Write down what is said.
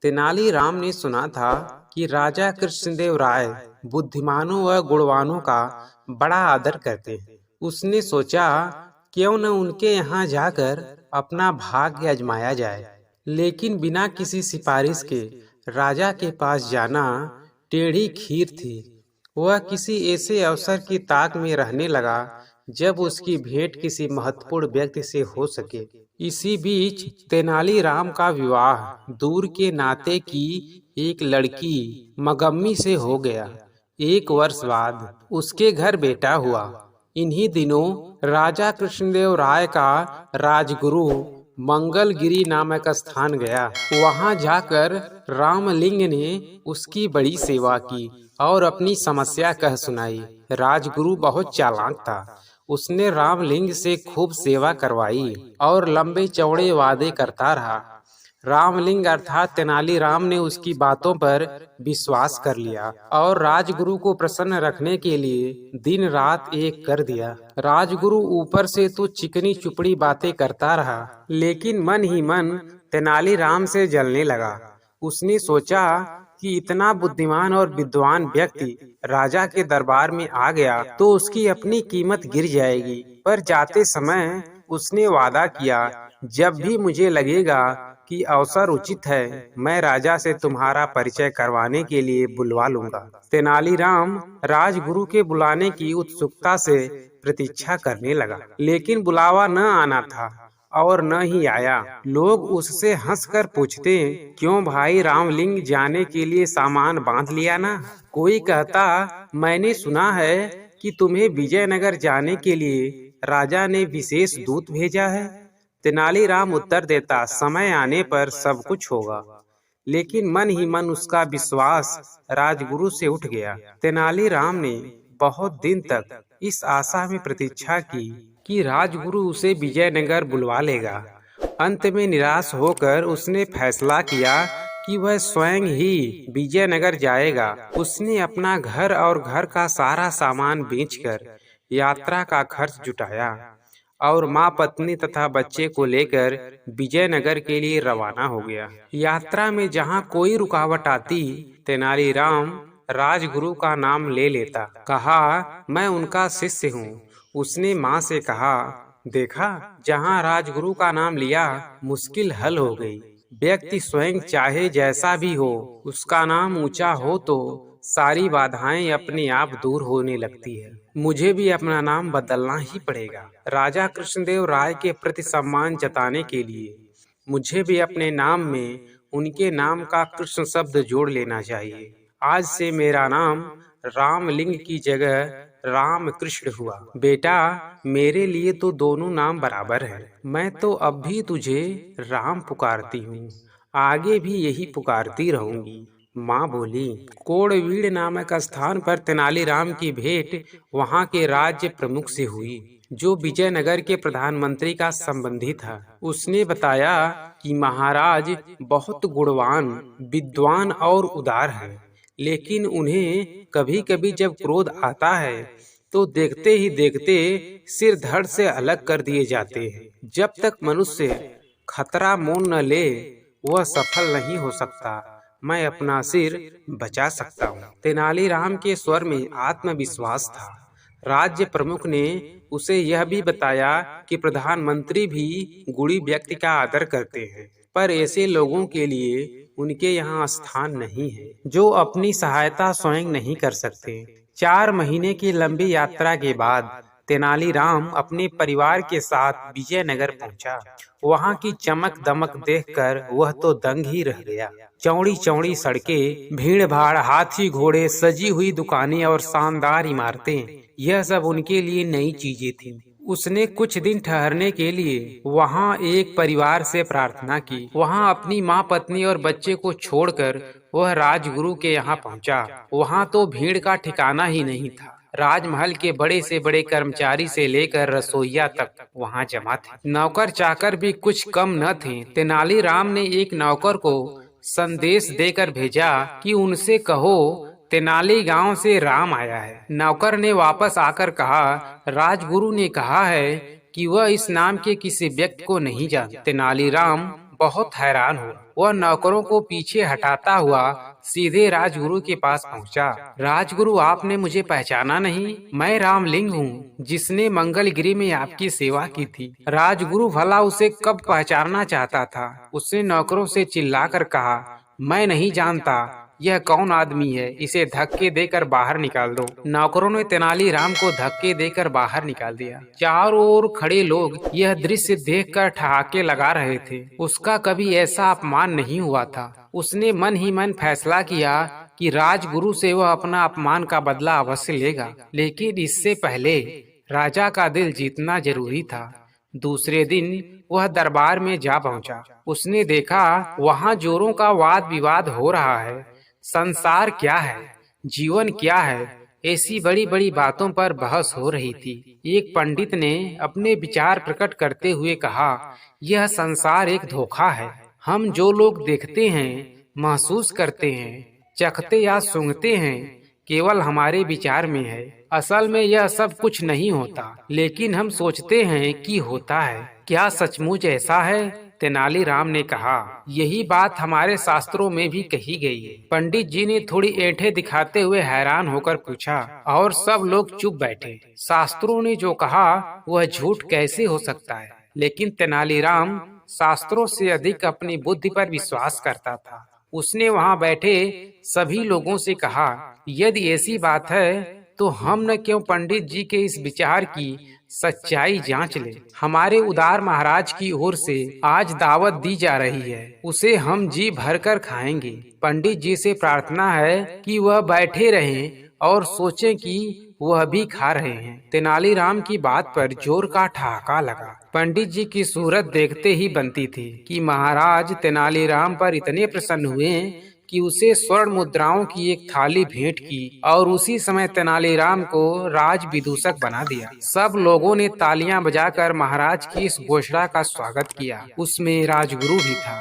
तेनालीराम ने सुना था कि राजा कृष्णदेव राय बुद्धिमानों व गुणवानों का बड़ा आदर करते हैं। उसने सोचा क्यों न उनके यहाँ जाकर अपना भाग्य आजमाया जाए। लेकिन बिना किसी सिफारिश के राजा के पास जाना टेढ़ी खीर थी। वह किसी ऐसे अवसर की ताक में रहने लगा जब उसकी भेंट किसी महत्वपूर्ण व्यक्ति से हो सके। इसी बीच तेनालीराम का विवाह दूर के नाते की एक लड़की मगम्मी से हो गया। 1 वर्ष बाद उसके घर बेटा हुआ। इन्हीं दिनों राजा कृष्णदेव राय का राजगुरु मंगलगिरी नामक स्थान गया। वहां जाकर रामलिंग ने उसकी बड़ी सेवा की और अपनी समस्या कह सुनाई। राजगुरु बहुत चालाक था। उसने रामलिंग से खूब सेवा करवाई और लंबे चौड़े वादे करता रहा। रामलिंग अर्थात तेनालीराम ने उसकी बातों पर विश्वास कर लिया और राजगुरु को प्रसन्न रखने के लिए दिन रात एक कर दिया। राजगुरु ऊपर से तो चिकनी चुपड़ी बातें करता रहा, लेकिन मन ही मन तेनालीराम से जलने लगा। उसने सोचा कि इतना बुद्धिमान और विद्वान व्यक्ति राजा के दरबार में आ गया तो उसकी अपनी कीमत गिर जाएगी। पर जाते समय उसने वादा किया, जब भी मुझे लगेगा कि अवसर उचित है, मैं राजा से तुम्हारा परिचय करवाने के लिए बुलवा लूंगा। तेनालीराम राजगुरु के बुलाने की उत्सुकता से प्रतीक्षा करने लगा, लेकिन बुलावा न आना था और न ही आया। लोग उससे हंसकर पूछते, क्यों भाई रामलिंग, जाने के लिए सामान बांध लिया ना? कोई कहता, मैंने सुना है कि तुम्हें विजयनगर जाने के लिए राजा ने विशेष दूत भेजा है। तेनालीराम उत्तर देता, समय आने पर सब कुछ होगा। लेकिन मन ही मन उसका विश्वास राजगुरु से उठ गया। तेनालीराम ने बहुत दिन तक इस आशा में प्रतीक्षा की कि राजगुरु उसे विजयनगर बुलवा लेगा। अंत में निराश होकर उसने फैसला किया कि वह स्वयं ही विजयनगर जाएगा। उसने अपना घर और घर का सारा सामान बेचकर यात्रा का खर्च जुटाया और माँ, पत्नी तथा बच्चे को लेकर विजयनगर के लिए रवाना हो गया। यात्रा में जहाँ कोई रुकावट आती, तेनालीराम राजगुरु का नाम ले लेता। कहा, मैं उनका शिष्य हूँ। उसने माँ से कहा, देखा, जहाँ राजगुरु का नाम लिया मुश्किल हल हो गई। व्यक्ति स्वयं चाहे जैसा भी हो, उसका नाम ऊंचा हो तो सारी बाधाएं अपने आप दूर होने लगती है। मुझे भी अपना नाम बदलना ही पड़ेगा। राजा कृष्णदेव राय के प्रति सम्मान जताने के लिए मुझे भी अपने नाम में उनके नाम का कृष्ण शब्द जोड़ लेना चाहिए। आज से मेरा नाम रामलिंग की जगह राम कृष्ण हुआ। बेटा, मेरे लिए तो दोनों नाम बराबर है। मैं तो अब भी तुझे राम पुकारती हूँ, आगे भी यही पुकारती रहूंगी। माँ बोली। कोड़वीड़ नामक स्थान पर तेनालीराम की भेंट वहाँ के राज्य प्रमुख से हुई, जो विजयनगर के प्रधानमंत्री का संबंधी था। उसने बताया कि महाराज बहुत गुणवान, विद्वान और उदार हैं, लेकिन उन्हें कभी कभी जब क्रोध आता है तो देखते ही देखते सिर धड़ से अलग कर दिए जाते हैं। जब तक मनुष्य खतरा मोल न ले, वह सफल नहीं हो सकता। मैं अपना सिर बचा सकता हूँ। तेनालीराम के स्वर में आत्मविश्वास था। राज्य प्रमुख ने उसे यह भी बताया कि प्रधानमंत्री भी गुणी व्यक्ति का आदर करते हैं, पर ऐसे लोगों के लिए उनके यहाँ स्थान नहीं है जो अपनी सहायता स्वयं नहीं कर सकते। 4 महीने की लंबी यात्रा के बाद तेनालीराम अपने परिवार के साथ विजयनगर पहुंचा। वहां की चमक दमक देखकर वह तो दंग ही रह गया। चौड़ी चौड़ी सड़कें, भीड़ भाड़, हाथी घोड़े, सजी हुई दुकानें और शानदार इमारतें, यह सब उनके लिए नई चीजें थीं। उसने कुछ दिन ठहरने के लिए वहां एक परिवार से प्रार्थना की। वहां अपनी माँ, पत्नी और बच्चे को छोड़कर वह राजगुरु के यहाँ पहुंचा। वहां तो भीड़ का ठिकाना ही नहीं था। राजमहल के बड़े से बड़े कर्मचारी से लेकर रसोइया तक वहां जमा थे। नौकर चाकर भी कुछ कम न थे। तेनालीराम ने एक नौकर को संदेश देकर भेजा कि उनसे कहो तेनाली गांव से राम आया है। नौकर ने वापस आकर कहा, राजगुरु ने कहा है कि वह इस नाम के किसी व्यक्ति को नहीं जानता। तेनालीराम बहुत हैरान हुआ। वह नौकरों को पीछे हटाता हुआ सीधे राजगुरु के पास पहुंचा। राजगुरु, आपने मुझे पहचाना नहीं? मैं रामलिंग हूँ, जिसने मंगलगिरी में आपकी सेवा की थी। राजगुरु भला उसे कब पहचानना चाहता था। उसने नौकरों से चिल्लाकर कहा, मैं नहीं जानता यह कौन आदमी है, इसे धक्के देकर बाहर निकाल दो। नौकरों ने तेनालीराम को धक्के देकर बाहर निकाल दिया। चारों ओर खड़े लोग यह दृश्य देखकर ठहाके लगा रहे थे। उसका कभी ऐसा अपमान नहीं हुआ था। उसने मन ही मन फैसला किया कि राजगुरु से वह अपना अपमान का बदला अवश्य लेगा, लेकिन इससे पहले राजा का दिल जीतना जरूरी था। दूसरे दिन वह दरबार में जा पहुंचा। उसने देखा वहां जोरों का वाद विवाद हो रहा है। संसार क्या है, जीवन क्या है, ऐसी बड़ी बड़ी बातों पर बहस हो रही थी। एक पंडित ने अपने विचार प्रकट करते हुए कहा, यह संसार एक धोखा है। हम जो लोग देखते हैं, महसूस करते हैं, चखते या सूंघते हैं, केवल हमारे विचार में है। असल में यह सब कुछ नहीं होता, लेकिन हम सोचते हैं कि होता है। क्या सचमुच ऐसा है? तेनालीराम ने कहा, यही बात हमारे शास्त्रों में भी कही गई है। पंडित जी ने थोड़ी ऐंठे दिखाते हुए हैरान होकर पूछा, और सब लोग चुप बैठे। शास्त्रों ने जो कहा वह झूठ कैसे हो सकता है? लेकिन तेनालीराम शास्त्रों से अधिक अपनी बुद्धि पर विश्वास करता था। उसने वहां बैठे सभी लोगों से कहा, यदि ऐसी बात है तो हम न क्यों पंडित जी के इस विचार की सच्चाई जांच ले। हमारे उदार महाराज की ओर से आज दावत दी जा रही है, उसे हम जी भरकर खाएंगे। पंडित जी से प्रार्थना है कि वह बैठे रहें और सोचें कि वह भी खा रहे हैं। तेनालीराम की बात पर जोर का ठहाका लगा। पंडित जी की सूरत देखते ही बनती थी कि महाराज तेनालीराम पर इतने प्रसन्न हुए कि उसे स्वर्ण मुद्राओं की एक थाली भेंट की और उसी समय तेनालीराम को राज विदूषक बना दिया। सब लोगों ने तालियां बजाकर महाराज की इस घोषणा का स्वागत किया। उसमें राजगुरु भी था।